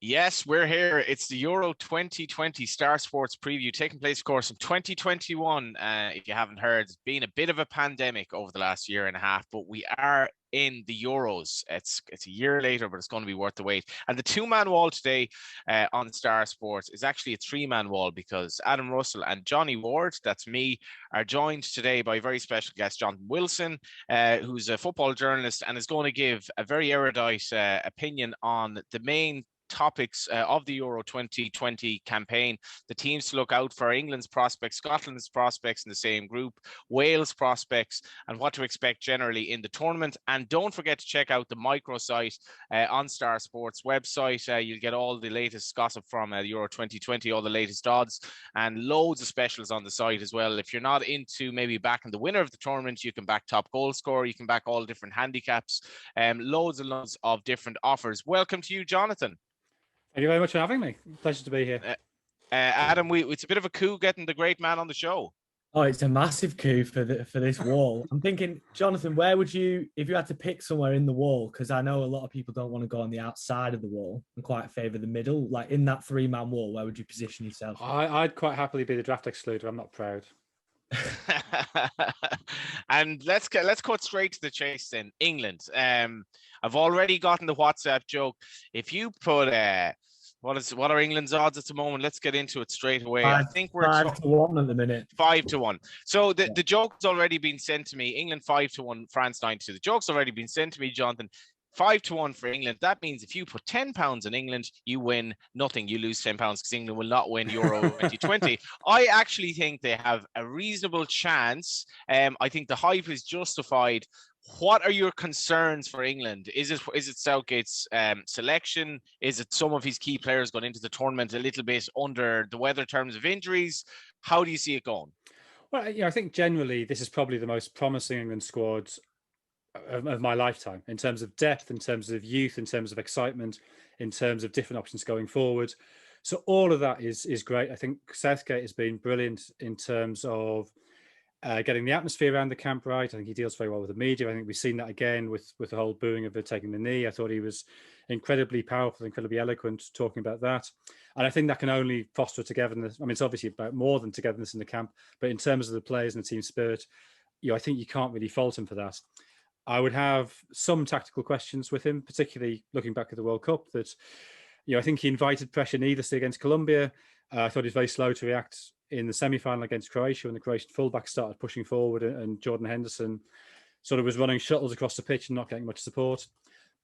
Yes, we're here. It's the Euro 2020 Star Sports preview taking place, of course, in 2021. If you haven't heard, it's been a bit of a pandemic over the last year and a half, but we are in the Euros. It's a year later, but it's going to be worth the wait. And the two-man wall today on Star Sports is actually a three-man wall because Adam Russell and Johnny Ward, that's me, are joined today by a very special guest, Johnathan Wilson, who's a football journalist and is going to give a very erudite opinion on the main topics of the Euro 2020 campaign, the teams to look out for, England's prospects, Scotland's prospects in the same group, Wales prospects, and what to expect generally in the tournament. And don't forget to check out the microsite on Star Sports website. You'll get all the latest gossip from the Euro 2020, all the latest odds, and loads of specials on the site as well. If you're not into maybe backing the winner of the tournament, you can back top goal scorer, you can back all different handicaps, loads and loads of different offers. Welcome to you, Johnathan. Thank you very much for having me. Pleasure to be here. Adam, it's a bit of a coup getting the great man on the show. Oh, it's a massive coup for this wall. I'm thinking, Johnathan, where would you, if you had to pick somewhere in the wall, because I know a lot of people don't want to go on the outside of the wall and quite favour the middle, like in that three-man wall, where would you position yourself? I'd quite happily be the draft excluder. I'm not proud. And let's cut straight to the chase then. England. I've already gotten the WhatsApp joke. If you put what are England's odds at the moment? Let's get into it straight away. I think we're 5-1 at the minute. 5-1. So the joke's already been sent to me. England 5-1, France 9-2. The joke's already been sent to me, Jonathan. 5-1 for England. That means if you put £10 in England, you win nothing. You lose £10 because England will not win Euro 2020. I actually think they have a reasonable chance. I think the hype is justified. What are your concerns for England? Is it Southgate's selection? Is it some of his key players going into the tournament a little bit under the weather terms of injuries? How do you see it going? Well, I think generally this is probably the most promising England squad of my lifetime in terms of depth, in terms of youth, in terms of excitement, in terms of different options going forward. So all of that is great. I think Southgate has been brilliant in terms of getting the atmosphere around the camp right. I think he deals very well with the media. I think we've seen that again with the whole booing of it taking the knee. I thought he was incredibly powerful, incredibly eloquent talking about that. And I think that can only foster togetherness. I mean, it's obviously about more than togetherness in the camp, but in terms of the players and the team spirit, I think you can't really fault him for that. I would have some tactical questions with him, particularly looking back at the World Cup, that, I think he invited pressure needlessly against Colombia. I thought he was very slow to react in the semi-final against Croatia when the Croatian fullback started pushing forward and Jordan Henderson sort of was running shuttles across the pitch and not getting much support.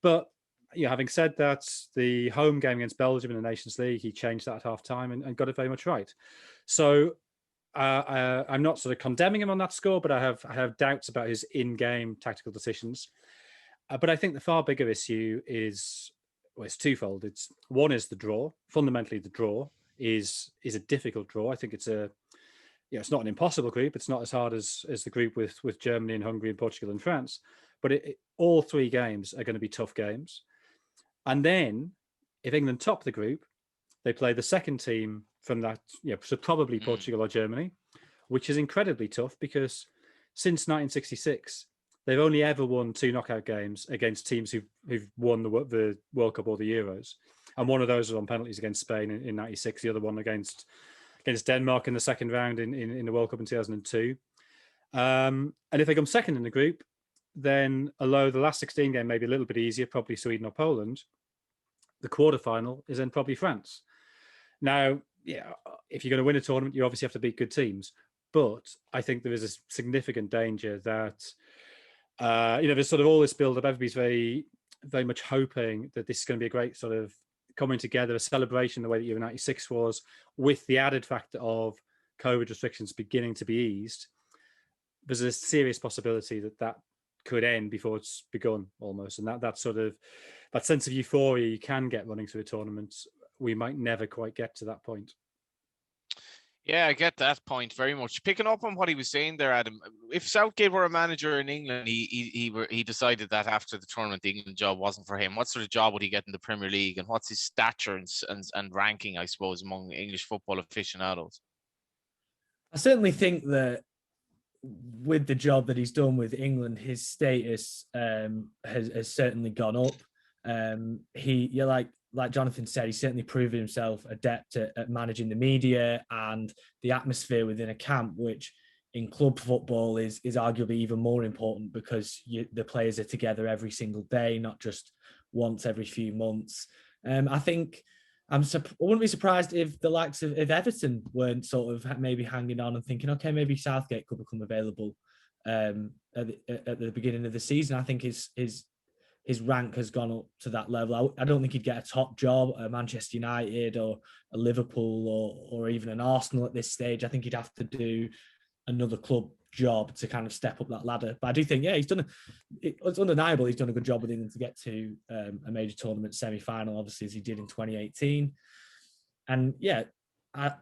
But having said that, the home game against Belgium in the Nations League, he changed that at half-time and got it very much right. So I'm not sort of condemning him on that score, but I have doubts about his in-game tactical decisions. But I think the far bigger issue is, it's twofold. One is the draw. Fundamentally, the draw is a difficult draw. I think it's it's not an impossible group. It's not as hard as the group with Germany and Hungary and Portugal and France. But all three games are going to be tough games. And then, if England top the group, they play the second team from that, so probably Portugal or Germany, which is incredibly tough because since 1966, they've only ever won 2 knockout games against teams who've won the World Cup or the Euros. And one of those was on penalties against Spain in 96, the other one against Denmark in the second round in the World Cup in 2002. And if they come second in the group, then although the last 16 game may be a little bit easier, probably Sweden or Poland, the quarterfinal is then probably France. Now, if you're going to win a tournament, you obviously have to beat good teams. But I think there is a significant danger that, there's sort of all this build-up. Everybody's very, very much hoping that this is going to be a great sort of coming together, a celebration the way that Euro 96 was, with the added factor of COVID restrictions beginning to be eased. There's a serious possibility that could end before it's begun almost. And that sort of, that sense of euphoria you can get running through a tournament, we might never quite get to that point. Yeah, I get that point very much. Picking up on what he was saying there, Adam, if Southgate were a manager in England, he decided that after the tournament, the England job wasn't for him. What sort of job would he get in the Premier League, and what's his stature and ranking, I suppose, among English football aficionados? I certainly think that with the job that he's done with England, his status has certainly gone up. like Johnathan said, he's certainly proven himself adept at managing the media and the atmosphere within a camp, which in club football is arguably even more important because the players are together every single day, not just once every few months. I think I wouldn't be surprised if the likes of Everton weren't sort of maybe hanging on and thinking, okay, maybe Southgate could become available at the beginning of the season. I think his rank has gone up to that level. I don't think he'd get a top job at Manchester United or a Liverpool or even an Arsenal at this stage. I think he'd have to do another club job to kind of step up that ladder. But I do think, it's undeniable he's done a good job with England to get to a major tournament semi-final, obviously, as he did in 2018. And yeah,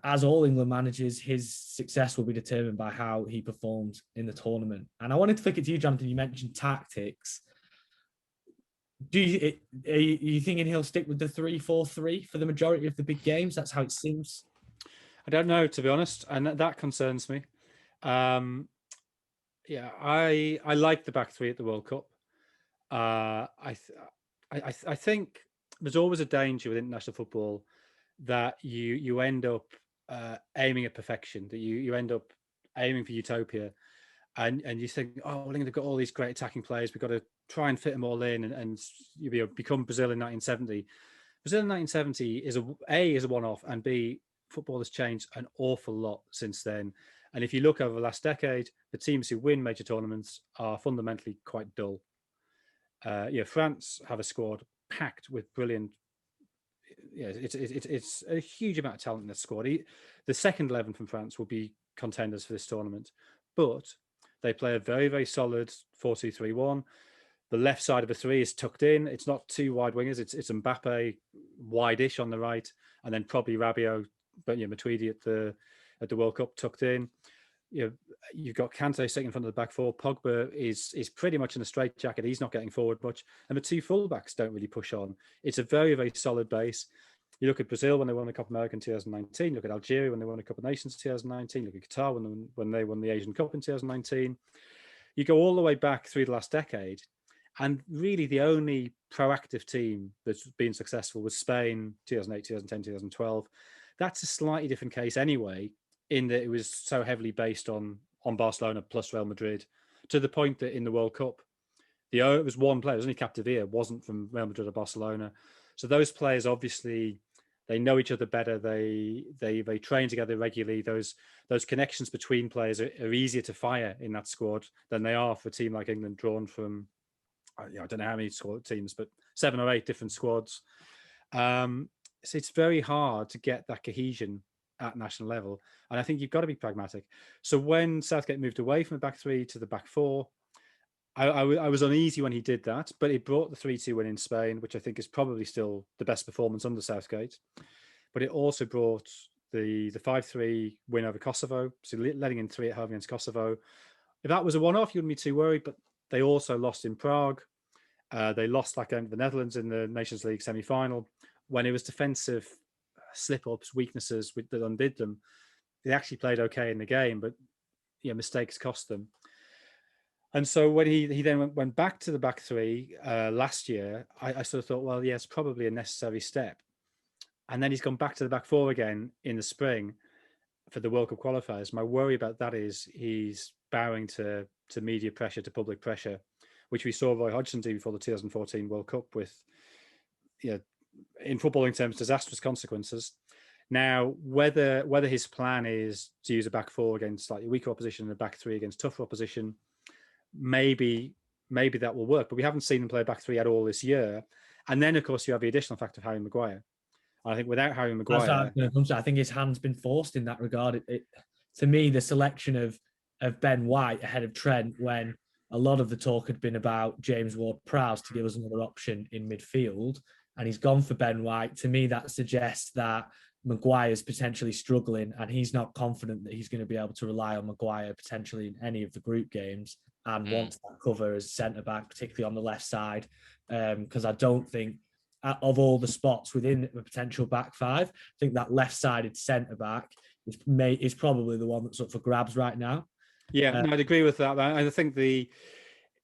as all England managers, his success will be determined by how he performs in the tournament. And I wanted to flick it to you, Johnathan. You mentioned tactics. Are you thinking he'll stick with the 3-4-3 for the majority of the big games? That's how it seems. I don't know, to be honest, and that concerns me. I like the back three at the World Cup. I think there's always a danger with international football that you end up aiming at perfection, that you end up aiming for utopia, and you think, oh, well, England have got all these great attacking players, we've got to try and fit them all in and you become Brazil in 1970. Brazil in 1970 is a one-off, and B, football has changed an awful lot since then. And if you look over the last decade, the teams who win major tournaments are fundamentally quite dull. France have a squad packed with brilliant. It's a huge amount of talent in this squad. The second 11 from France will be contenders for this tournament, but they play a very, very solid 4-2-3-1. The left side of the three is tucked in. It's not two wide wingers. It's Mbappe wide-ish on the right, and then probably Rabiot, but Matuidi at the World Cup tucked in. You've got Kante sitting in front of the back four. Pogba is pretty much in a straitjacket. He's not getting forward much, and the two fullbacks don't really push on. It's a very, very solid base. You look at Brazil when they won the Copa America in 2019. Look at Algeria when they won the Cup of Nations in 2019. Look at Qatar when they won the Asian Cup in 2019. You go all the way back through the last decade, and really the only proactive team that's been successful was Spain, 2008, 2010, 2012. That's a slightly different case anyway, in that it was so heavily based on Barcelona plus Real Madrid, to the point that in the World Cup, it was one player, it was only Capdevila, wasn't from Real Madrid or Barcelona. So those players, obviously, they know each other better. They train together regularly. Those connections between players are easier to fire in that squad than they are for a team like England, drawn from, I don't know how many teams, but 7 or 8 different squads. So it's very hard to get that cohesion at national level. And I think you've got to be pragmatic. So when Southgate moved away from the back three to the back four, I was uneasy when he did that, but it brought the 3-2 win in Spain, which I think is probably still the best performance under Southgate. But it also brought the 5-3 win over Kosovo, so letting in 3 at home against Kosovo. If that was a one-off, you wouldn't be too worried, but they also lost in Prague. They lost like the Netherlands in the Nations League semi-final. When it was defensive slip-ups, weaknesses that undid them, they actually played okay in the game, but mistakes cost them. And so when he then went back to the back three last year, I sort of thought, well, yeah, it's probably a necessary step. And then he's gone back to the back four again in the spring for the World Cup qualifiers. My worry about that is he's bowing to media pressure, to public pressure, which we saw Roy Hodgson do before the 2014 World Cup with, in footballing terms, disastrous consequences. Now, whether his plan is to use a back four against slightly weaker opposition and a back three against tougher opposition, maybe that will work. But we haven't seen him play a back three at all this year. And then, of course, you have the additional fact of Harry Maguire. I think without Harry Maguire, I think his hand's been forced in that regard. To me, the selection of Ben White ahead of Trent, when a lot of the talk had been about James Ward-Prowse to give us another option in midfield, and he's gone for Ben White. To me, that suggests that Maguire's potentially struggling, and he's not confident that he's going to be able to rely on Maguire potentially in any of the group games, and wants that cover as centre-back, particularly on the left side, because I don't think, of all the spots within the potential back five, I think that left-sided centre-back is probably the one that's up for grabs right now. Yeah, I'd agree with that. I think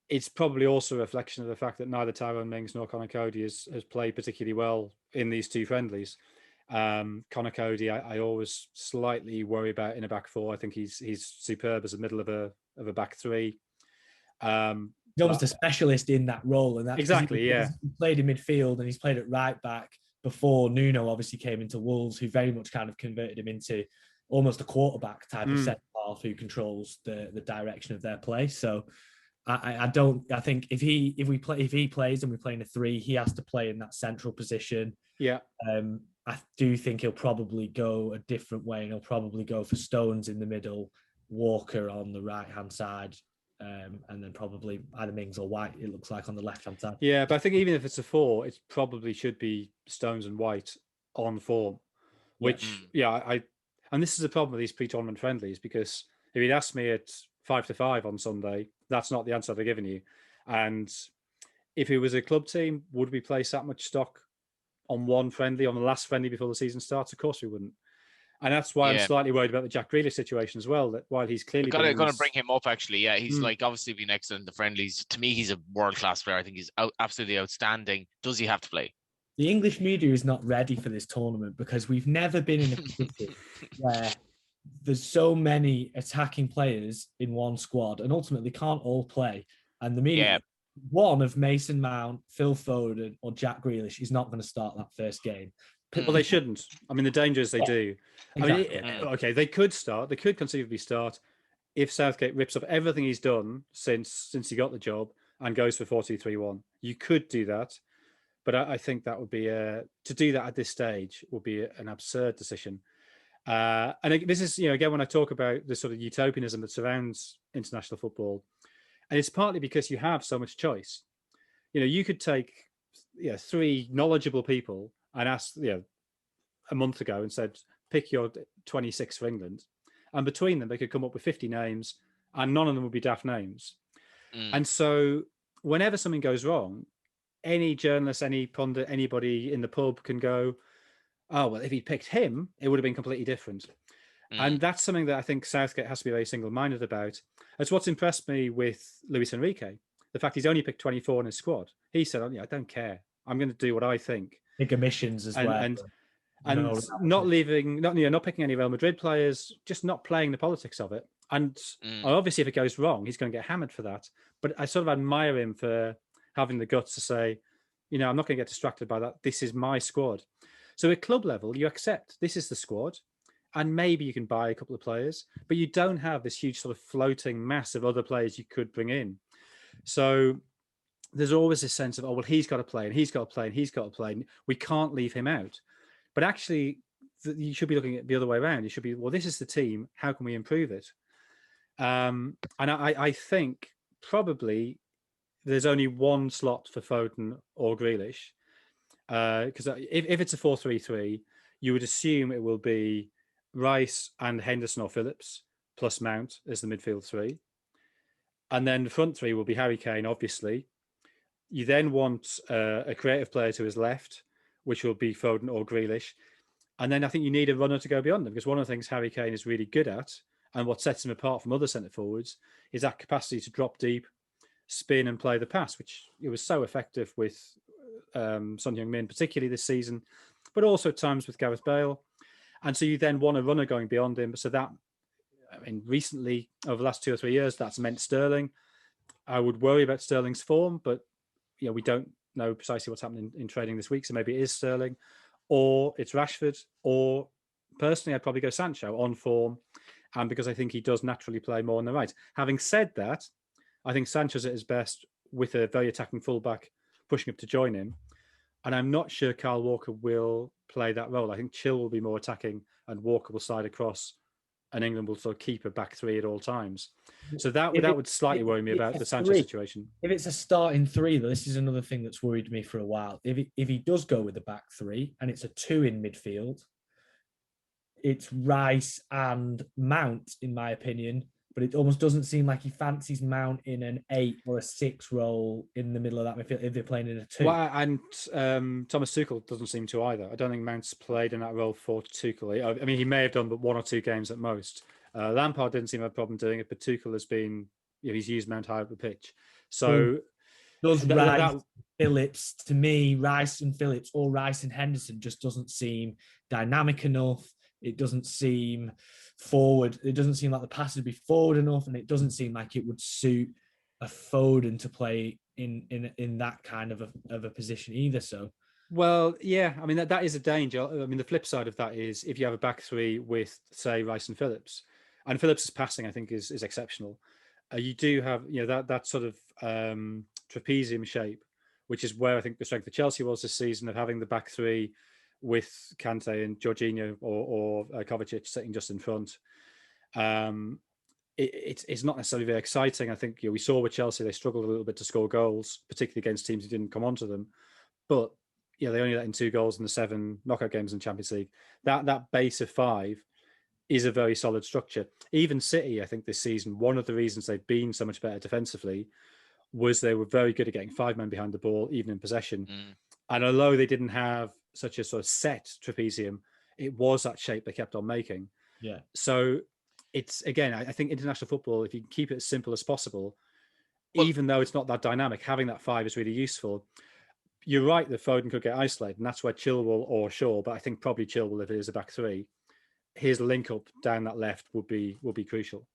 it's probably also a reflection of the fact that neither Tyrone Mings nor Conor Cody has played particularly well in these two friendlies. Connor Cody, I always slightly worry about in a back four. I think he's superb as a middle of a back three. He's almost a specialist in that role, and that's exactly, he played in midfield and he's played at right back before Nuno obviously came into Wolves, who very much kind of converted him into almost a quarterback type of centre half who controls the direction of their play. So I think if he plays and we play in a 3, he has to play in that central position. Yeah. I do think he'll probably go a different way, and he'll probably go for Stones in the middle, Walker on the right hand side, and then probably either Mings or White, it looks like, on the left hand side. Yeah, but I think even if it's a 4, it probably should be Stones and White on form, which and this is a problem with these pre-tournament friendlies, because if you'd asked me at 5-5 on Sunday, that's not the answer they're giving you. And if it was a club team, would we place that much stock on one friendly, on the last friendly before the season starts? Of course we wouldn't. And that's why I'm slightly worried about the Jack Grealish situation as well, that while he's clearly going to bring him up, actually. Yeah, he's like obviously been excellent in the friendlies. To me, he's a world-class player. I think he's absolutely outstanding. Does he have to play? The English media is not ready for this tournament, because we've never been in a position where there's so many attacking players in one squad and ultimately can't all play. And the media, one of Mason Mount, Phil Foden or Jack Grealish is not going to start that first game. Well, they shouldn't. I mean, the danger is they do. Exactly. I mean, okay, they could start. They could conceivably start if Southgate rips up everything he's done since he got the job and goes for 4-2-3-1. You could do that. But I think that would be to do that at this stage would be an absurd decision. And this is, again, when I talk about the sort of utopianism that surrounds international football, and it's partly because you have so much choice. You could take 3 knowledgeable people and ask, a month ago and said, pick your 26 for England. And between them, they could come up with 50 names and none of them would be daft names. And so whenever something goes wrong, any journalist, any pundit, anybody in the pub can go, oh, well, if he picked him, it would have been completely different. And that's something that I think Southgate has to be very single-minded about. It's what's impressed me with Luis Enrique, the fact he's only picked 24 in his squad. He said, I don't care. I'm going to do what I think. Big omissions as well. And not picking any Real Madrid players, just not playing the politics of it. And obviously, if it goes wrong, he's going to get hammered for that. But I sort of admire him for having the guts to say, I'm not going to get distracted by that. This is my squad. So at club level, you accept this is the squad, and maybe you can buy a couple of players, but you don't have this huge sort of floating mass of other players you could bring in. So there's always this sense of, oh, well, he's got to play, and he's got to play, and he's got to play. And we can't leave him out. But actually, you should be looking at the other way around. You should be, well, this is the team. How can we improve it? And I think probably there's only one slot for Foden or Grealish. Because if it's a 4-3-3, you would assume it will be Rice and Henderson or Phillips plus Mount as the midfield 3. And then the front 3 will be Harry Kane, obviously. You then want a creative player to his left, which will be Foden or Grealish. And then I think you need a runner to go beyond them, because one of the things Harry Kane is really good at, and what sets him apart from other centre forwards, is that capacity to drop deep, spin and play the pass, which it was so effective with Son Heung-min, particularly this season, but also at times with Gareth Bale. And so you then want a runner going beyond him. So that, recently, over the last 2 or 3 years, that's meant Sterling. I would worry about Sterling's form, but we don't know precisely what's happening in training this week. So maybe it is Sterling, or it's Rashford, or personally, I'd probably go Sancho on form. And because I think he does naturally play more on the right. Having said that, I think Sancho's at his best with a very attacking fullback pushing up to join him. And I'm not sure Kyle Walker will play that role. I think Chil will be more attacking and Walker will slide across, and England will sort of keep a back 3 at all times. So that would slightly worry me about the Sancho situation. If it's a starting 3, though, this is another thing that's worried me for a while. If he does go with the back 3 and it's a 2 in midfield, it's Rice and Mount, in my opinion. But it almost doesn't seem like he fancies Mount in an 8 or a 6 role in the middle of that midfield if they're playing in a 2. Well, and Thomas Tuchel doesn't seem to either. I don't think Mount's played in that role for Tuchel. I mean, he may have done but 1 or 2 games at most. Lampard didn't seem to have a problem doing it, but Tuchel has been, he's used Mount high up the pitch. So does Rice, Phillips, to me, Rice and Phillips or Rice and Henderson just doesn't seem dynamic enough. It doesn't seem forward. It doesn't seem like the pass would be forward enough, and it doesn't seem like it would suit a Foden to play in that kind of a position either. So, well, yeah, I mean that is a danger. I mean, the flip side of that is if you have a back three with, say, Rice and Phillips, and Phillips' passing, I think, is exceptional. You do have, that sort of trapezium shape, which is where I think the strength of Chelsea was this season, of having the back three with Kante and Jorginho or Kovacic sitting just in front. It's not necessarily very exciting. I think we saw with Chelsea, they struggled a little bit to score goals, particularly against teams who didn't come onto them. But they only let in 2 goals in the 7 knockout games in Champions League. That base of 5 is a very solid structure. Even City, I think this season, one of the reasons they've been so much better defensively was they were very good at getting 5 men behind the ball, even in possession. And although they didn't have such a sort of set trapezium, it was that shape they kept on making. Yeah. So it's, again, I think international football, if you can keep it as simple as possible, even though it's not that dynamic, having that 5 is really useful. You're right that Foden could get isolated, and that's where Chilwell or Shaw, but I think probably Chilwell, if it is a back 3, his link up down that left would be crucial.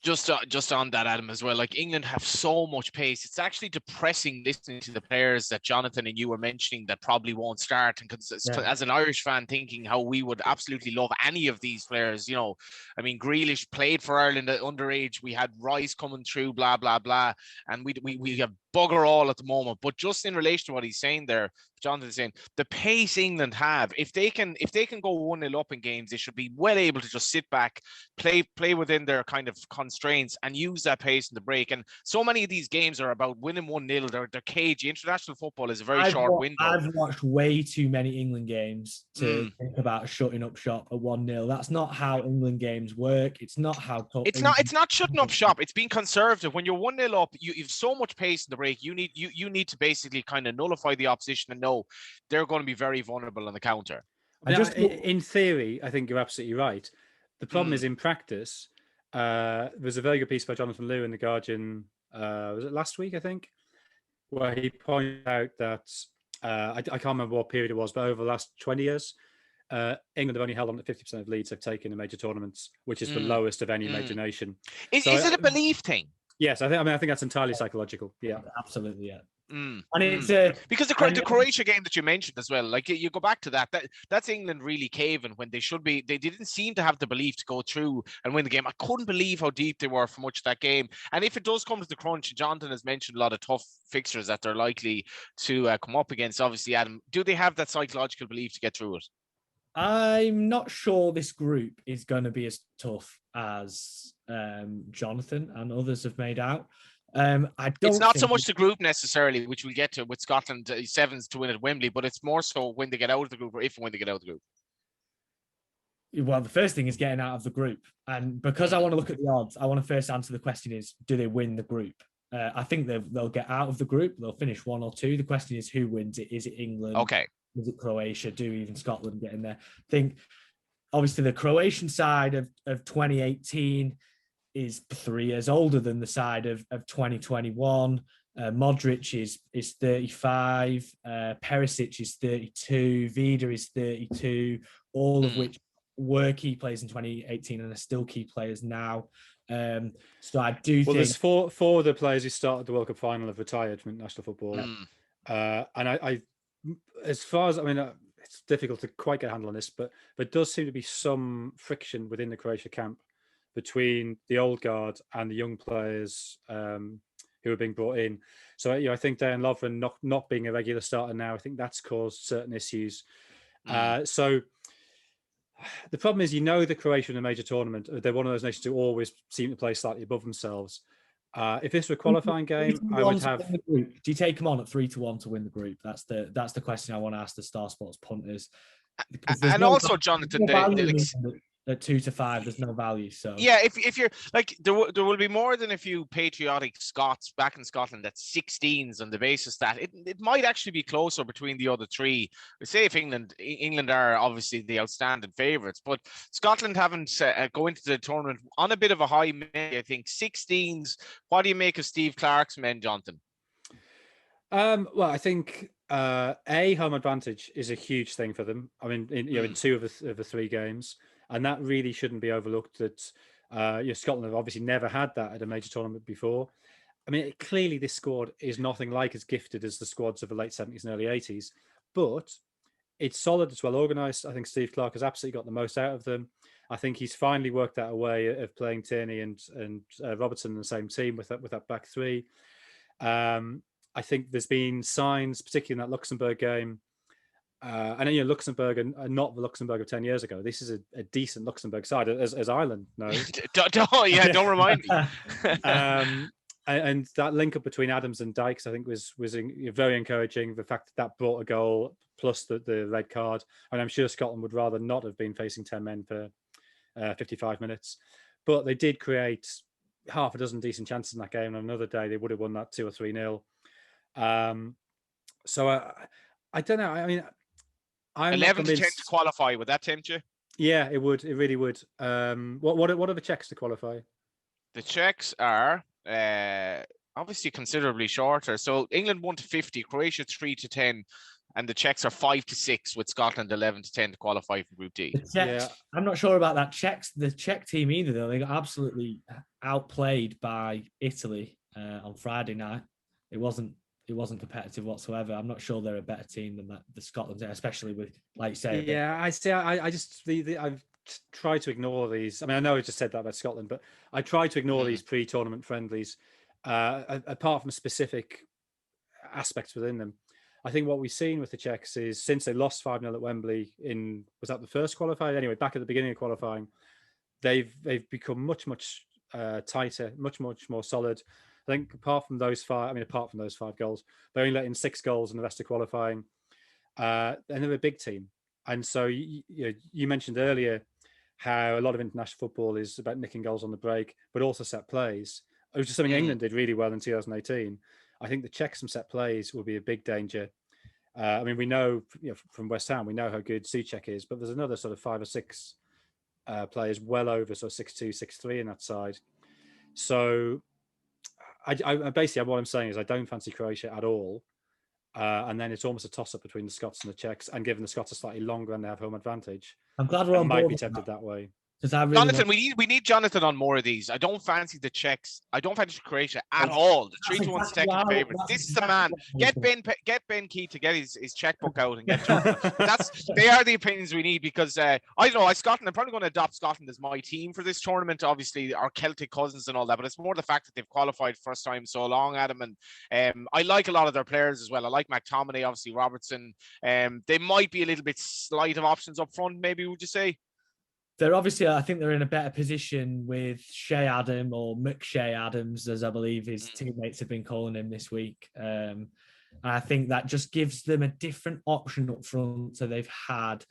Just on that, Adam, as well, like England have so much pace. It's actually depressing listening to the players that Jonathan and you were mentioning that probably won't start. And as an Irish fan, thinking how we would absolutely love any of these players, I mean, Grealish played for Ireland at underage. We had Rice coming through, blah, blah, blah. And we have bugger all at the moment. But just in relation to what he's saying there, Jonathan's saying the pace England have, if they can go 1-0 up in games, they should be well able to just sit back, play within their kind of constraints and use that pace in the break. And so many of these games are about winning 1-0. They're cagey. International football is a very short window. I've watched way too many England games to think about shutting up shop at 1-0. That's not how England games work. It's not how it's not shutting up shop. It's being conservative. When you're 1-0 up, you've so much pace in the break. You need to basically kind of nullify the opposition and know they're going to be very vulnerable on the counter. In theory, I think you're absolutely right. The problem is in practice. There's a very good piece by Jonathan Liu in The Guardian, was it last week, I think, where he pointed out that, I can't remember what period it was, but over the last 20 years, England have only held on to 50% of leads they've taken in major tournaments, which is the lowest of any major nation. Is it a belief thing? Yes, I think that's entirely psychological. Yeah, absolutely. Yeah. And it's because the Croatia game that you mentioned as well, like you go back to that's England really caving when they should be. They didn't seem to have the belief to go through and win the game. I couldn't believe how deep they were for much of that game. And if it does come to the crunch, Jonathan has mentioned a lot of tough fixtures that they're likely to come up against. Obviously, Adam, do they have that psychological belief to get through it? I'm not sure this group is going to be as tough as Jonathan and others have made out. It's not so much the group necessarily, which we'll get to with Scotland sevens to win at Wembley, but it's more so when they get out of the group, or if and when they get out of the group. Well, the first thing is getting out of the group. And because I want to look at the odds, I want to first answer the question is, do they win the group? I think they'll get out of the group. They'll finish 1 or 2. The question is who wins it? Is it England? Okay. Is it Croatia? Do even Scotland get in there? I think obviously the Croatian side of 2018 is 3 years older than the side of 2021. Modric is 35. Perisic is 32. Vida is 32. All of which were key players in 2018 and are still key players now. So I do think... there's four of the players who started the World Cup final have retired from international football. And I as far as, it's difficult to quite get a handle on this, but there does seem to be some friction within the Croatia camp between the old guard and the young players who are being brought in. So I think Dejan Lovren not being a regular starter now, I think that's caused certain issues. So the problem is, the Croatia in a major tournament, they're one of those nations who always seem to play slightly above themselves. If this were a qualifying game, I would have. Do you take them on at 3-1 to win the group? That's the question I want to ask the Star Sports punters. And also, Jonathan, at 2-5, there's no value. So yeah, if you're like, there will be more than a few patriotic Scots back in Scotland that's 16s on the basis that it might actually be closer between the other 3. We say if England are obviously the outstanding favourites, but Scotland haven't go into the tournament on a bit of a high. I think 16s. What do you make of Steve Clarke's men, Jonathan? Well, I think home advantage is a huge thing for them. I mean, in two of the three games, and that really shouldn't be overlooked. That Scotland have obviously never had that at a major tournament before. I mean, clearly this squad is nothing like as gifted as the squads of the late 70s and early 80s, but it's solid. It's well organised. I think Steve Clarke has absolutely got the most out of them. I think he's finally worked out a way of playing Tierney and Robertson in the same team with that back three. I think there's been signs, particularly in that Luxembourg game. I know Luxembourg are not the Luxembourg of 10 years ago. This is a decent Luxembourg side, as Ireland knows. Don't remind me. And that link up between Adams and Dykes, I think, was very encouraging. The fact that brought a goal plus the red card, and I'm sure Scotland would rather not have been facing 10 men for 55 minutes, but they did create half a dozen decent chances in that game. And another day, they would have won that 2 or 3-0. So I don't know. I mean, I'm 11 to 10 to qualify. Would that tempt you? Yeah, it would. It really would. What are the checks to qualify? The checks are obviously considerably shorter. So England 1 to 50, Croatia 3 to 10, and the checks are 5 to 6 with Scotland 11 to 10 to qualify for Group D. I'm not sure about that the Czech team either, though. They got absolutely outplayed by Italy on Friday night. It wasn't competitive whatsoever. I'm not sure they're a better team than the Scotland, especially with, like you say. Yeah, I see. I just I've tried to ignore these. I mean, I know I just said that about Scotland, but I try to ignore these pre-tournament friendlies, apart from specific aspects within them. I think what we've seen with the Czechs is since they lost 5-0 at Wembley was that the first qualifier? Anyway, back at the beginning of qualifying, they've become much tighter, much more solid. I think apart from those 5 goals, they only let in 6 goals in the rest of qualifying. And they're a big team. And so you mentioned earlier how a lot of international football is about nicking goals on the break, but also set plays. It was just something England did really well in 2018. I think the Czechs from set plays will be a big danger. I mean, we know from West Ham, we know how good Souček is, but there's another sort of 5 or 6 players well over sort of 6'2", 6'3" in that side. So I basically what I'm saying is I don't fancy Croatia at all. And then it's almost a toss-up between the Scots and the Czechs. And given the Scots are slightly longer and they have home advantage, I'm glad we're on board. Might be tempted that way. Johnathan, we need Johnathan on more of these. I don't fancy the Czechs. I don't fancy Croatia at all. The 3-1 second favourites. This is the man. Get Ben Key to get his checkbook out and get Johnathan. They are the opinions we need because I don't know. Scotland. I'm probably going to adopt Scotland as my team for this tournament. Obviously, our Celtic cousins and all that, but it's more the fact that they've qualified first time so long, Adam. And I like a lot of their players as well. I like McTominay, obviously Robertson. They might be a little bit slight of options up front. Maybe would you say? They're obviously, I think they're in a better position with Shea Adam or McShea Adams, as I believe his teammates have been calling him this week. And I think that just gives them a different option up front. So they've had,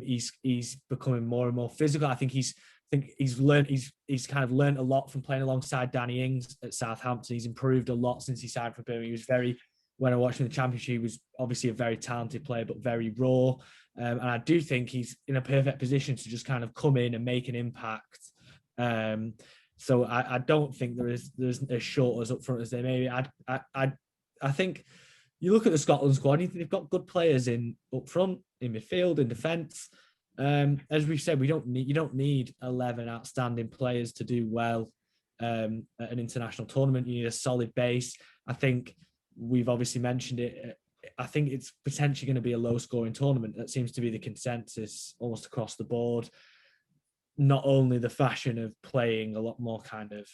he's becoming more and more physical. I think he's kind of learned a lot from playing alongside Danny Ings at Southampton. He's improved a lot since he signed for Birmingham. He was when I watched him in the Championship, he was obviously a very talented player, but very raw. And I do think he's in a perfect position to just kind of come in and make an impact. So I don't think there's as short as up front as they may be. I think you look at the Scotland squad, they've got good players in up front, in midfield, in defence. As we've said, you don't need 11 outstanding players to do well at an international tournament. You need a solid base. I think we've obviously mentioned it. I think it's potentially going to be a low-scoring tournament. That seems to be the consensus almost across the board. Not only the fashion of playing a lot more kind of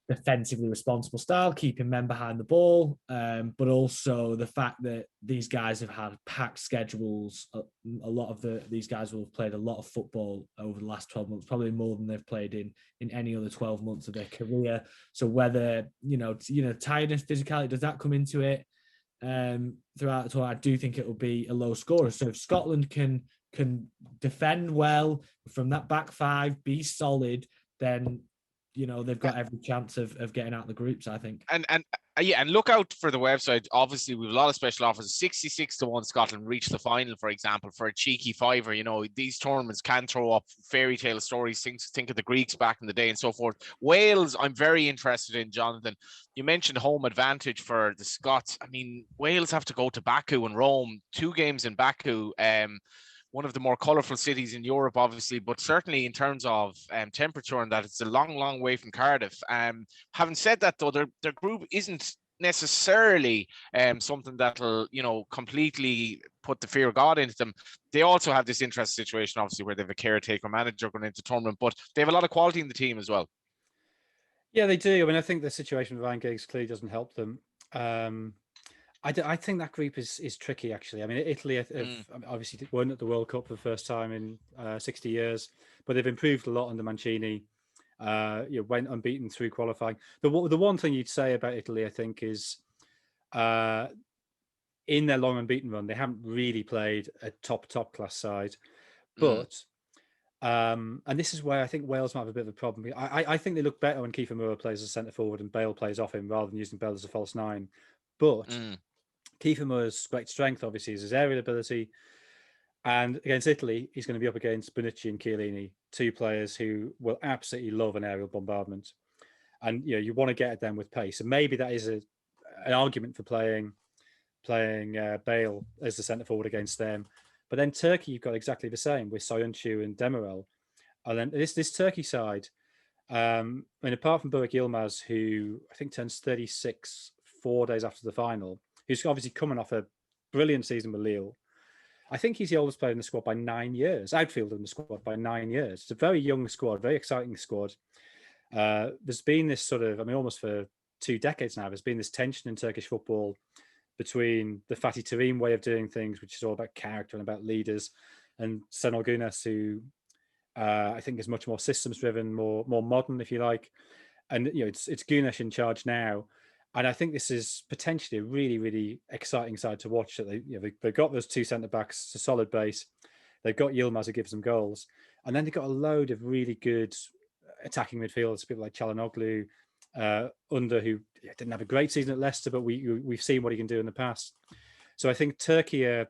defensively responsible style, keeping men behind the ball, but also the fact that these guys have had packed schedules. A lot of these guys will have played a lot of football over the last 12 months, probably more than they've played in any other 12 months of their career. So whether, tiredness, physicality, does that come into it? Throughout the tour, I do think it will be a low scorer. So if Scotland can defend well from that back five, be solid, then they've got every chance of getting out the groups, I think. And look out for the website. Obviously, we have a lot of special offers. 66-1 Scotland reach the final, for example, for a cheeky fiver. These tournaments can throw up fairy tale stories. Think of the Greeks back in the day and so forth. Wales, I'm very interested in, Jonathan. You mentioned home advantage for the Scots. I mean, Wales have to go to Baku and Rome, 2 games in Baku. One of the more colourful cities in Europe, obviously, but certainly in terms of temperature and that, it's a long, long way from Cardiff. Having said that, though, their group isn't necessarily something that'll, completely put the fear of God into them. They also have this interesting situation, obviously, where they have a caretaker manager going into the tournament, but they have a lot of quality in the team as well. Yeah, they do. I mean, I think the situation with Ryan Giggs clearly doesn't help them. I think that group is tricky, actually. I mean, Italy obviously won at the World Cup for the first time in 60 years, but they've improved a lot under Mancini. Went unbeaten through qualifying. The one thing you'd say about Italy, I think, is in their long unbeaten run, they haven't really played a top class side. But and this is where I think Wales might have a bit of a problem. I think they look better when Kiefer Moore plays as centre forward and Bale plays off him rather than using Bale as a false 9. But Kiefer Moore's great strength, obviously, is his aerial ability. And against Italy, he's going to be up against Bonucci and Chiellini, 2 players who will absolutely love an aerial bombardment. And you want to get at them with pace. And maybe that is an argument for playing Bale as the centre forward against them. But then Turkey, you've got exactly the same with Soyuncu and Demirel. And then this Turkey side, apart from Burak Yilmaz, who I think turns 36 4 days after the final, who's obviously coming off a brilliant season with Lille. I think he's the oldest player in the squad by 9 years, outfielder in the squad by 9 years. It's a very young squad, very exciting squad. There's been this sort of, almost for 2 decades now, there's been this tension in Turkish football between the Fatih Terim way of doing things, which is all about character and about leaders, and Şenol Güneş, who I think is much more systems driven, more modern, if you like. And it's Güneş in charge now. And I think this is potentially a really, really exciting side to watch. That they've got those 2 centre backs, it's a solid base. They've got Yilmaz who gives them goals, and then they've got a load of really good attacking midfielders, people like Çalhanoğlu, Under, who didn't have a great season at Leicester, but we've seen what he can do in the past. So I think Turkey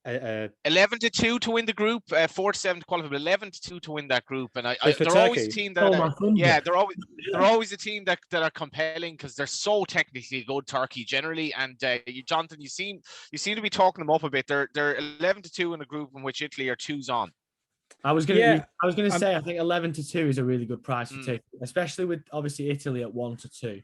11-2 to win the group, 4-7 to qualify, but 11-2 to win that group. And they're Turkey, always a team that they're always a team that are compelling because they're so technically good, Turkey generally. And Jonathan, you seem to be talking them up a bit. They're 11-2 in a group in which Italy are 2s on. I was gonna say I think 11-2 is a really good price for Turkey, especially with obviously Italy at 1-2.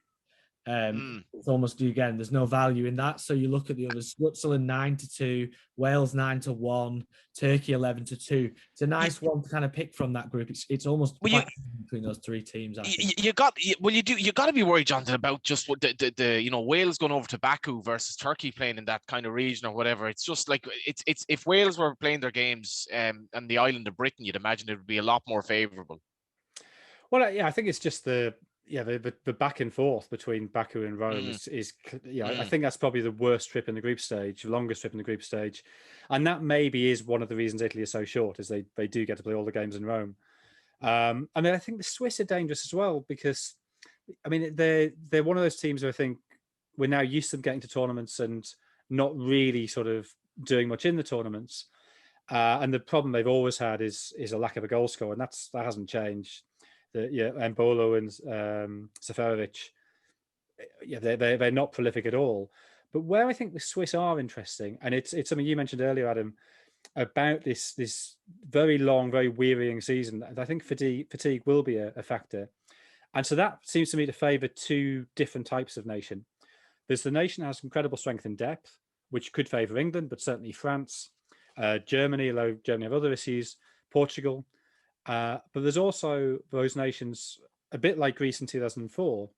It's almost again, there's no value in that. So you look at the others: Switzerland 9-2, Wales 9-1, Turkey 11-2. It's a nice one to kind of pick from that group. It's almost between those 3 teams. You got to be worried, Jonathan, about just what the Wales going over to Baku versus Turkey playing in that kind of region or whatever. It's just like it's if Wales were playing their games on the island of Britain, you'd imagine it would be a lot more favourable. Well, I think it's just the back and forth between Baku and Rome is I think that's probably the worst trip in the group stage, the longest trip in the group stage, and that maybe is one of the reasons Italy is so short, is they do get to play all the games in Rome. I think the Swiss are dangerous as well because they're one of those teams who I think we're now used to them getting to tournaments and not really sort of doing much in the tournaments, and the problem they've always had is a lack of a goal scorer, and that hasn't changed. Embolo and Seferovic, they're not prolific at all. But where I think the Swiss are interesting, and it's something you mentioned earlier, Adam, about this very long, very wearying season. I think fatigue will be a factor, and so that seems to me to favour 2 different types of nation. There's the nation that has incredible strength and depth, which could favour England, but certainly France, Germany, although Germany have other issues, Portugal. But there's also those nations, a bit like Greece in 2004,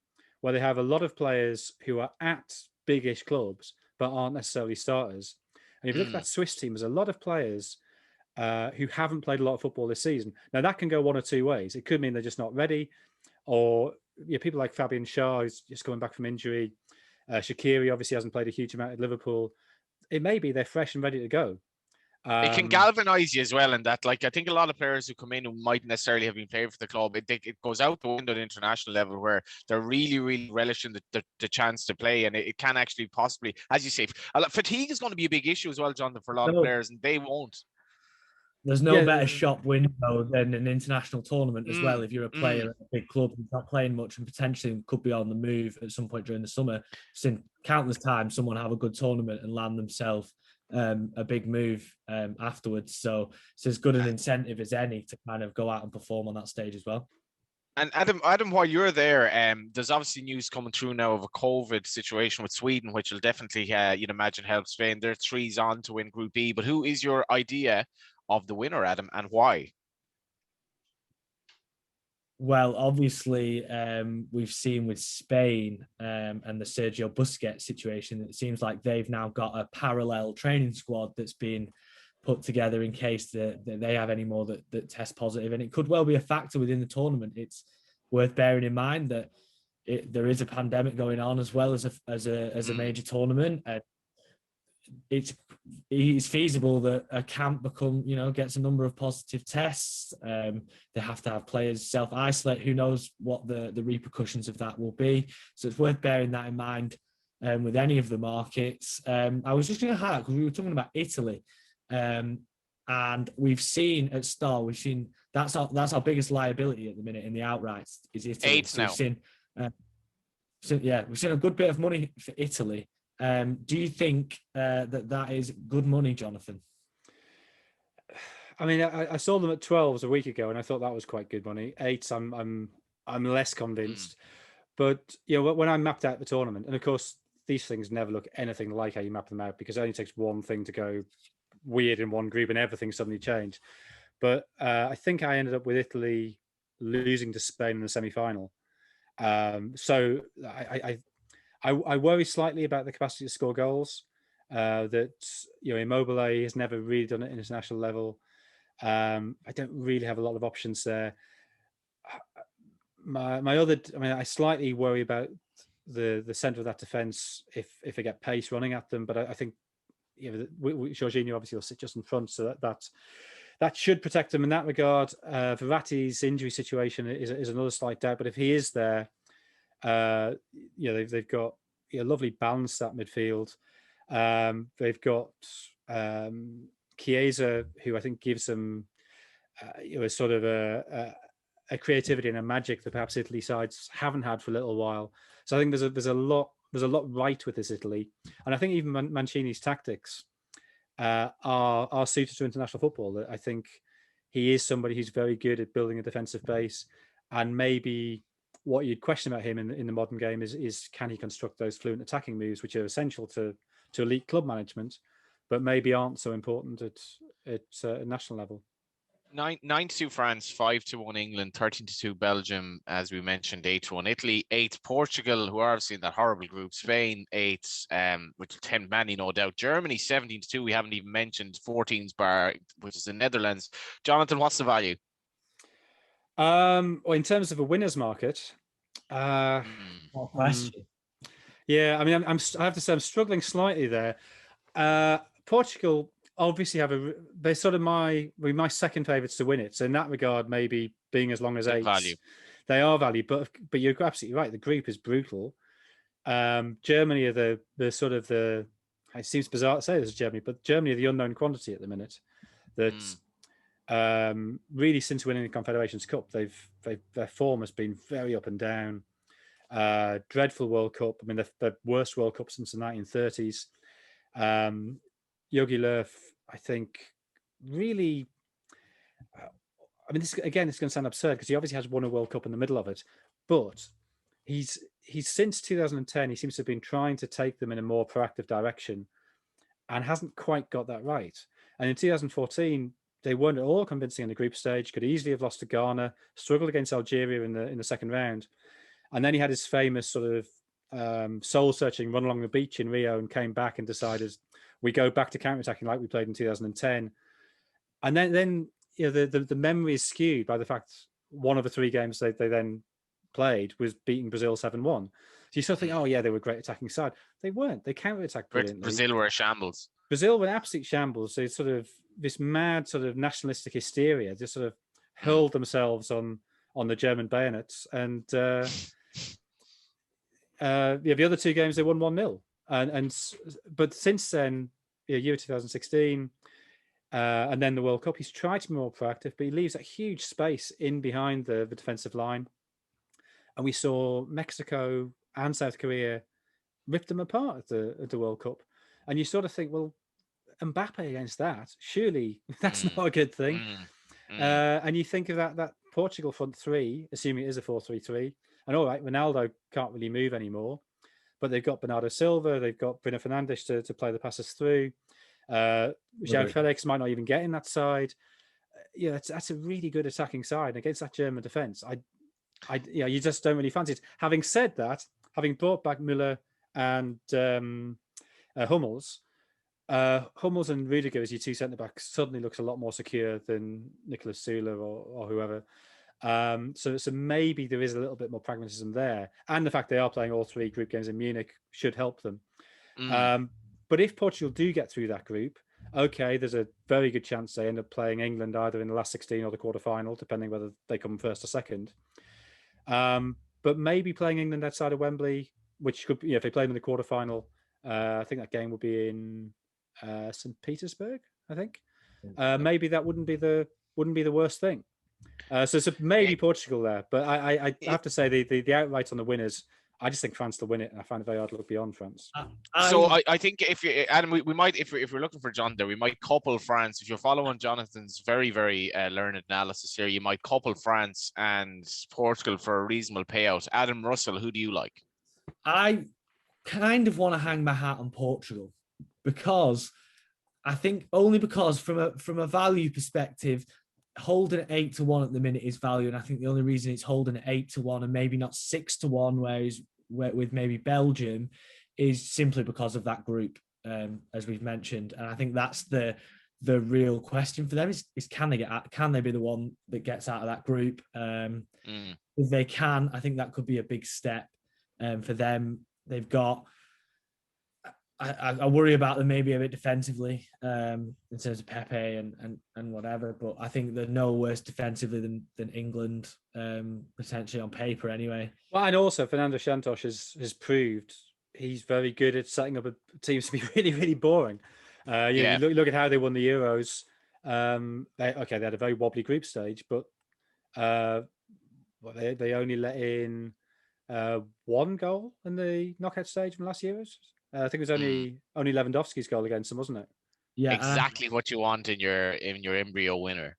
where they have a lot of players who are at big-ish clubs, but aren't necessarily starters. And if you look at that Swiss team, there's a lot of players who haven't played a lot of football this season. Now, that can go one or 2 ways. It could mean they're just not ready, or people like Fabian Schär, who's just coming back from injury. Shaqiri obviously hasn't played a huge amount at Liverpool. It may be they're fresh and ready to go. It can galvanize you as well, and that, like, I think a lot of players who come in who might necessarily have been playing for the club, it goes out the window at international level where they're really, really relishing the chance to play, and it can actually possibly, as you say, fatigue is going to be a big issue as well, Jonathan, for a lot of players, and they won't. There's no better shop window than an international tournament as well. If you're a player at a big club who's not playing much and potentially could be on the move at some point during the summer, seen countless times someone have a good tournament and land themselves a big move afterwards. So it's as good an incentive as any to kind of go out and perform on that stage as well. And Adam, while you're there, there's obviously news coming through now of a COVID situation with Sweden, which will definitely, you'd imagine, help Spain. They're 3s on to win Group E. But who is your idea of the winner, Adam, and why? Well, obviously, we've seen with Spain and the Sergio Busquets situation, it seems like they've now got a parallel training squad that's been put together in case that they have any more that test positive. And it could well be a factor within the tournament. It's worth bearing in mind that there is a pandemic going on as well as a major tournament. And it's feasible that a camp gets a number of positive tests. They have to have players self-isolate. Who knows what the repercussions of that will be? So it's worth bearing that in mind with any of the markets. I was just going to highlight, because we were talking about Italy, and we've seen at Star, that's our biggest liability at the minute in the outrights is Italy. 8 now. We've seen a good bit of money for Italy. Do you think that is good money, Jonathan? I mean, I saw them at 12s a week ago, and I thought that was quite good money. 8s, I'm less convinced. But when I mapped out the tournament, and of course these things never look anything like how you map them out, because it only takes one thing to go weird in one group and everything suddenly changed. But I think I ended up with Italy losing to Spain in the semi-final. So I worry slightly about the capacity to score goals. That Immobile has never really done it at international level. I don't really have a lot of options there. I slightly worry about the centre of that defence if they get pace running at them. But I think Jorginho obviously will sit just in front, so that should protect them in that regard. Verratti's injury situation is another slight doubt, but if he is there, they've got a lovely balance at midfield. They've got Chiesa, who I think gives them a sort of a creativity and a magic that perhaps Italy sides haven't had for a little while. So I think there's a lot right with this Italy, and I think even Mancini's tactics are suited to international football. I think he is somebody who's very good at building a defensive base, and maybe what you'd question about him in the modern game is can he construct those fluent attacking moves, which are essential to elite club management, but maybe aren't so important at national level. 9-2 France, 5-1 England, 13-2 Belgium, as we mentioned, 8-1 Italy, 8 Portugal, who are obviously in that horrible group, Spain 8, which 10 Manny, no doubt, Germany 17-2, we haven't even mentioned 14's bar, which is the Netherlands. Jonathan, what's the value? Well, in terms of a winner's market, What question? Yeah, I mean, I have to say I'm struggling slightly there. Portugal obviously they're sort of my second favourites to win it. So in that regard, maybe being as long as 8, they are value. But you're absolutely right. The group is brutal. Germany are the sort of it seems bizarre to say this is Germany, but Germany are the unknown quantity at the minute. That really since winning the Confederations Cup, their form has been very up and down. Dreadful World Cup. I mean, the worst World Cup since the 1930s. Jogi Löw, I think, really. I mean, this again, it's going to sound absurd because he obviously has won a World Cup in the middle of it, but he's since 2010 he seems to have been trying to take them in a more proactive direction, and hasn't quite got that right. And in 2014, they weren't at all convincing in the group stage. Could easily have lost to Ghana, struggled against Algeria in the second round, and then he had his famous sort of soul-searching run along the beach in Rio, and came back and decided we go back to counter-attacking like we played in 2010. And then the memory is skewed by the fact one of the 3 games they then played was beating Brazil 7-1. So you sort of think, oh yeah, they were a great attacking side. They weren't. They counter-attacked brilliantly. Brazil were a shambles. Brazil were an absolute shambles. They sort of this mad sort of nationalistic hysteria just sort of hurled themselves on the German bayonets, and the other two games they won 1-0. But since then, Euro 2016, and then the World Cup, he's tried to be more proactive, but he leaves that huge space in behind the defensive line, and we saw Mexico and South Korea rip them apart at the World Cup, and you sort of think, well, Mbappe against that, surely that's not a good thing. And you think of that Portugal front three, assuming it is a 4-3-3, and all right, Ronaldo can't really move anymore, but they've got Bernardo Silva, they've got Bruno Fernandes to play the passes through. João Felix might not even get in that side. That's a really good attacking side against that German defense. You just don't really fancy it. Having said that, having brought back Müller and Hummels and Rudiger as your two centre backs suddenly looks a lot more secure than Nicolas Süle or whoever. So maybe there is a little bit more pragmatism there, and the fact they are playing all three group games in Munich should help them. But if Portugal do get through that group, okay, there's a very good chance they end up playing England either in the last 16 or the quarterfinal, depending whether they come first or second. But maybe playing England outside of Wembley, which could, if they play them in the quarterfinal, I think that game will be in St. Petersburg. I think maybe that wouldn't be the worst thing. So maybe Portugal there, but I have to say the outright on the winners, I just think France to win it, and I find it very hard to look beyond France. So I think if you, Adam, we might, if we're looking for John there, we might couple France. If you're following Jonathan's very, very learned analysis here, you might couple France and Portugal for a reasonable payout. Adam Russell, who do you like? I kind of want to hang my hat on Portugal because from a value perspective, holding at 8-1 at the minute is value, and I think the only reason it's holding at 8-1 and maybe not 6-1, whereas with maybe Belgium, is simply because of that group, as we've mentioned. And I think that's the real question for them is can they be the one that gets out of that group? If they can, I think that could be a big step for them. They've got. I worry about them maybe a bit defensively in terms of Pepe and whatever, but I think they're no worse defensively than England, potentially on paper anyway. Well, and also Fernando Santos has proved he's very good at setting up teams to be really, really boring. You look at how they won the Euros. They had a very wobbly group stage, but they only let in one goal in the knockout stage from last Euros. I think it was only Lewandowski's goal against them, wasn't it? Yeah, exactly what you want in your embryo winner.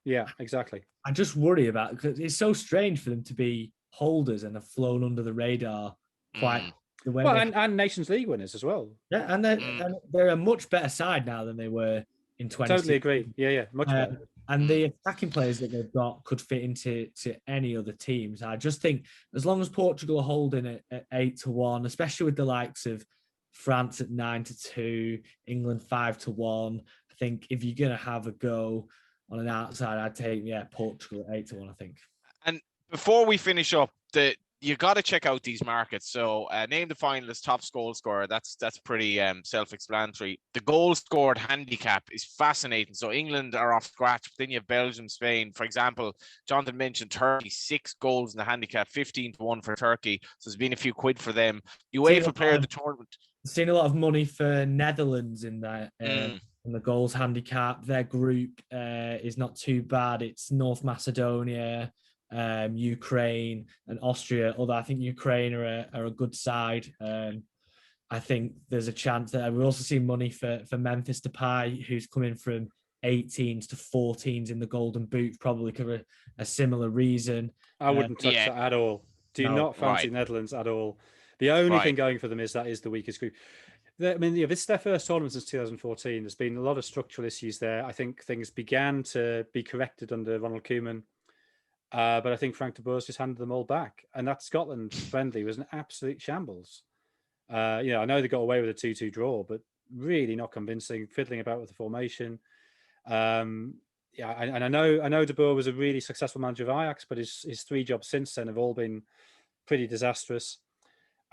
Yeah, exactly. I just worry about because it's so strange for them to be holders and have flown under the radar quite. And Nations League winners as well. Yeah, and they're a much better side now than they were in 20. Totally agree. Yeah, much better. And the attacking players that they've got could fit into any other teams. I just think as long as Portugal are holding it at 8-1, especially with the likes of France at 9-2, England 5-1. I think if you're gonna have a go on an outside, I'd take Portugal at 8-1. I think. And before we finish up, you got to check out these markets. So name the finalist, top goal scorer. That's pretty self-explanatory. The goal scored handicap is fascinating. So England are off scratch, but then you have Belgium, Spain. For example, Jonathan mentioned Turkey, 6 goals in the handicap, 15-1 for Turkey. So there's been a few quid for them. UEFA player of the tournament. Seen a lot of money for Netherlands in that in the goals handicap. Their group is not too bad. It's North Macedonia, Ukraine, and Austria. Although I think Ukraine are a good side. I think there's a chance that we also see money for Memphis Depay, who's coming from 18s to 14s in the Golden Boot, probably for a similar reason. I wouldn't touch that at all. Do not fancy Netherlands at all. The only thing going for them is that is the weakest group. This is their first tournament since 2014. There's been a lot of structural issues there. I think things began to be corrected under Ronald Koeman, but I think Frank de Boer's just handed them all back. And that Scotland friendly was an absolute shambles. I know they got away with a 2-2 draw, but really not convincing. Fiddling about with the formation. and I know De Boer was a really successful manager of Ajax, but his 3 jobs since then have all been pretty disastrous.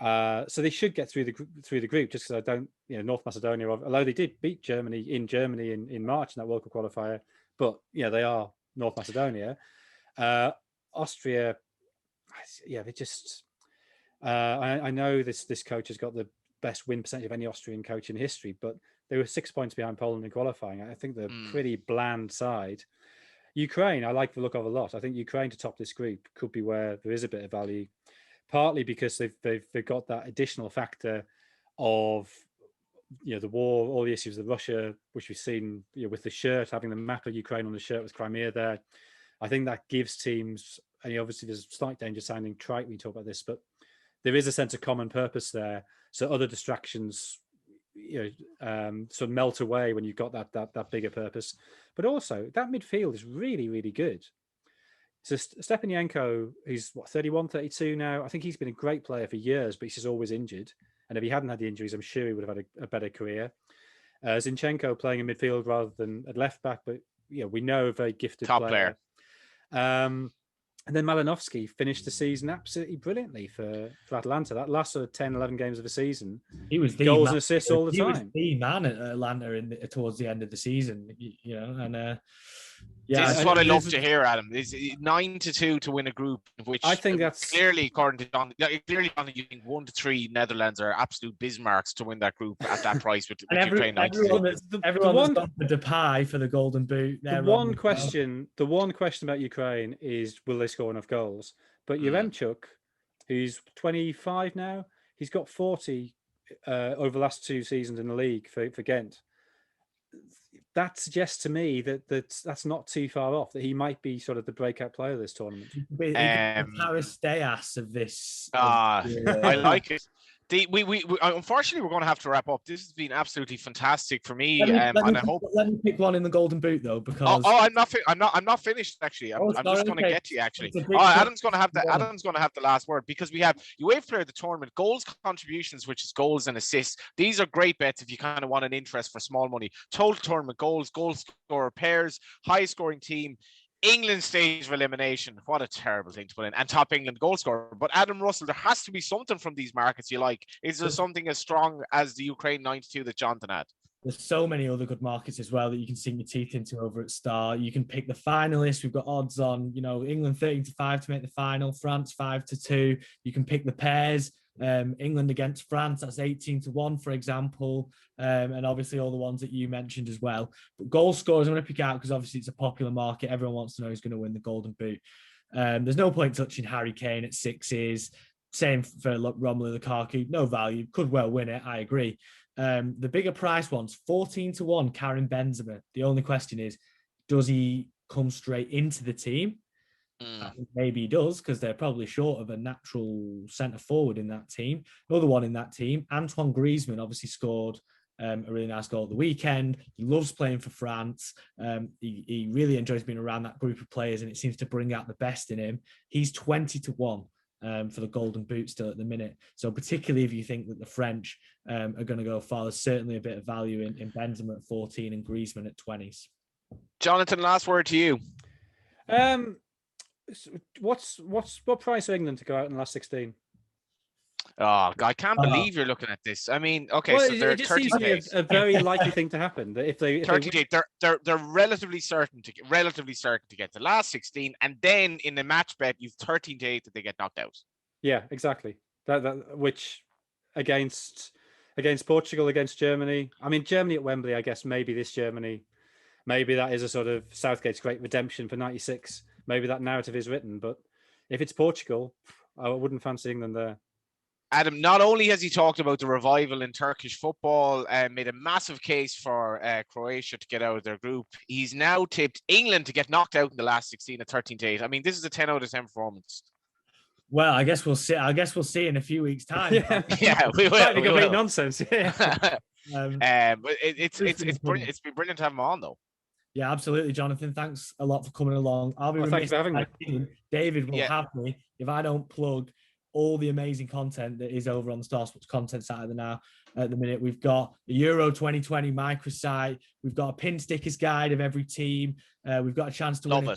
So they should get through the group, just because I don't, North Macedonia, although they did beat Germany in March in that World Cup qualifier, but they are North Macedonia. Austria, they just. I know this coach has got the best win percentage of any Austrian coach in history, but they were 6 points behind Poland in qualifying. I think they're pretty bland side. Ukraine, I like the look of a lot. I think Ukraine to top this group could be where there is a bit of value, partly because they've got that additional factor of the war, all the issues with Russia, which we've seen with the shirt, having the map of Ukraine on the shirt with Crimea there. I think that gives teams, and obviously there's a slight danger sounding trite when you talk about this, but there is a sense of common purpose there. So other distractions, sort of melt away when you've got that bigger purpose. But also that midfield is really, really good. So Stepanenko, who's 31, 32 now. I think he's been a great player for years, but he's just always injured. And if he hadn't had the injuries, I'm sure he would have had a better career. Zinchenko playing in midfield rather than at left back, but we know a very gifted top player. And then Malinovsky finished the season absolutely brilliantly for Atalanta. That last sort of 10, 11 games of the season, he was the goals man. and assists all the time. He was the man at Atlanta towards the end of the season, and this is what I love to hear, Adam. Is 9-2 to win a group, which I think that's clearly, according to John, you think 1-3 Netherlands are absolute Bismarcks to win that group at that price with Ukraine. Everyone that's gone for Depay for the Golden Boot. The one question about Ukraine is, will they score enough goals? But Yaremchuk, who's 25 now, he's got 40 over the last 2 seasons in the league for Ghent. That suggests to me that that's not too far off, that he might be sort of the breakout player of this tournament. Paris Deas of this. I like it. We unfortunately we're going to have to wrap up. This has been absolutely fantastic for me. Let me pick one in the Golden Boot though, because I'm not finished actually. I'm just going to get to you actually. Adam's going to have the last word, because we have UEFA Player of the Tournament, goals contributions, which is goals and assists. These are great bets if you kind of want an interest for small money. Total tournament goals, goal scorer pairs, highest scoring team, England stage of elimination. What a terrible thing to put in. And top England goal scorer. But Adam Russell, there has to be something from these markets you like. Is there something as strong as the Ukraine 92 that Johnathan had? There's so many other good markets as well that you can sink your teeth into over at Star. You can pick the finalists. We've got odds on, England 13-5 to make the final, France 5-2. You can pick the pairs. England against France, that's 18-1, for example, and obviously all the ones that you mentioned as well. But goal scorers, I'm going to pick out because obviously it's a popular market. Everyone wants to know who's going to win the Golden Boot. There's no point touching Harry Kane at 6s. Same for Romelu Lukaku, no value, could well win it. I agree. The bigger price ones, 14-1, Karim Benzema. The only question is, does he come straight into the team? I think maybe he does, because they're probably short of a natural centre forward in that team. Another one in that team, Antoine Griezmann, obviously scored a really nice goal at the weekend. He loves playing for France. He really enjoys being around that group of players, and it seems to bring out the best in him. He's 20-1 for the Golden Boot still at the minute. So particularly if you think that the French are going to go far, there's certainly a bit of value in Benzema at 14 and Griezmann at 20s. Johnathan, last word to you. What price are England to go out in the last 16? Oh, I can't believe you're looking at this. I mean, okay, so they're 30 days. A very likely thing to happen. That if they 30 days, they're relatively certain to get the last 16, and then in the match bet, you've 13 days that they get knocked out. Yeah, exactly. That which against Portugal, against Germany. I mean, Germany at Wembley. I guess maybe this Germany, maybe that is a sort of Southgate's great redemption for '96. Maybe that narrative is written, but if it's Portugal, I wouldn't fancy England there. Adam, not only has he talked about the revival in Turkish football and made a massive case for Croatia to get out of their group, he's now tipped England to get knocked out in the last 16 at 13-8. I mean, this is a 10 out of 10 performance. Well, I guess we'll see in a few weeks' time. Yeah, we will. Complete nonsense. Yeah. But it's been brilliant to have him on, though. Yeah, absolutely, Johnathan. Thanks a lot for coming along. I'll be thanks for having me. David will have me if I don't plug all the amazing content that is over on the Star Sports content side of now. At the minute, we've got the Euro 2020 microsite. We've got a pin stickers guide of every team. We've got a chance to win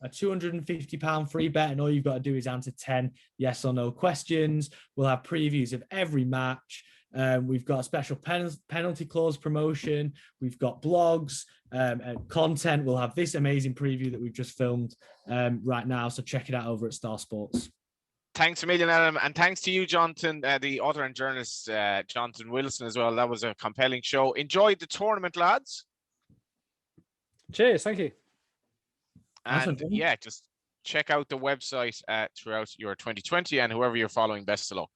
a £250 free bet, and all you've got to do is answer 10 yes or no questions. We'll have previews of every match. We've got a special penalty clause promotion. We've got blogs and content. We'll have this amazing preview that we've just filmed right now. So check it out over at Star Sports. Thanks a million, Adam. And thanks to you, Jonathan, the author and journalist, Johnathan Wilson, as well. That was a compelling show. Enjoyed the tournament, lads. Cheers. Thank you. And yeah, just check out the website throughout your 2020, and whoever you're following, best of luck.